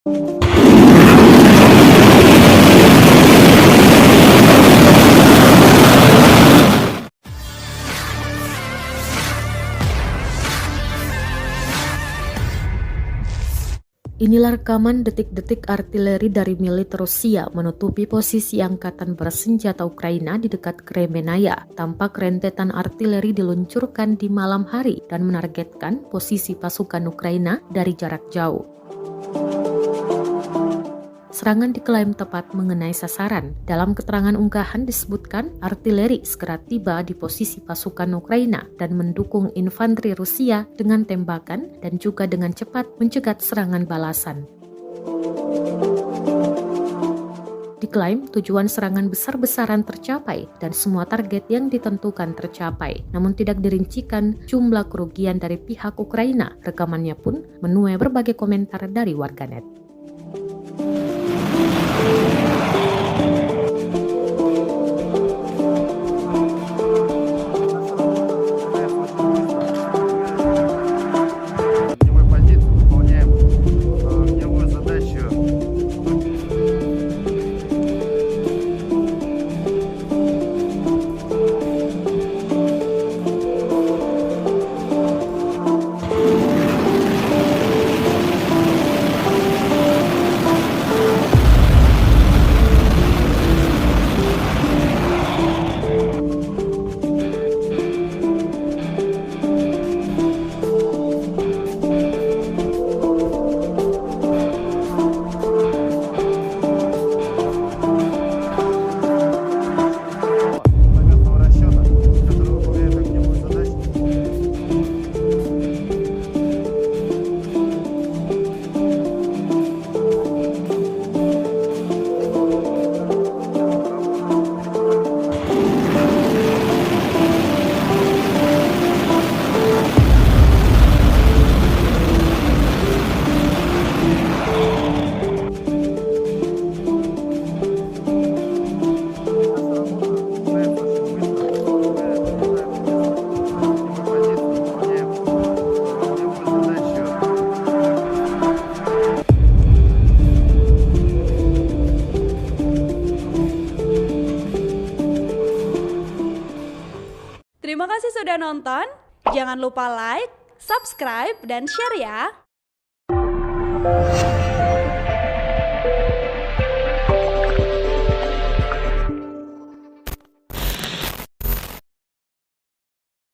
Inilah rekaman detik-detik artileri dari militer Rusia menutupi posisi angkatan bersenjata Ukraina di dekat Kremenaya. Tampak rentetan artileri diluncurkan di malam hari dan menargetkan posisi pasukan Ukraina dari jarak jauh. Serangan diklaim tepat mengenai sasaran. Dalam keterangan unggahan disebutkan artileri segera tiba di posisi pasukan Ukraina dan mendukung infanteri Rusia dengan tembakan dan juga dengan cepat mencegat serangan balasan. Diklaim tujuan serangan besar-besaran tercapai dan semua target yang ditentukan tercapai, namun tidak dirincikan jumlah kerugian dari pihak Ukraina. Rekamannya pun menuai berbagai komentar dari warganet. Terima kasih sudah nonton. Jangan lupa like, subscribe, dan share ya.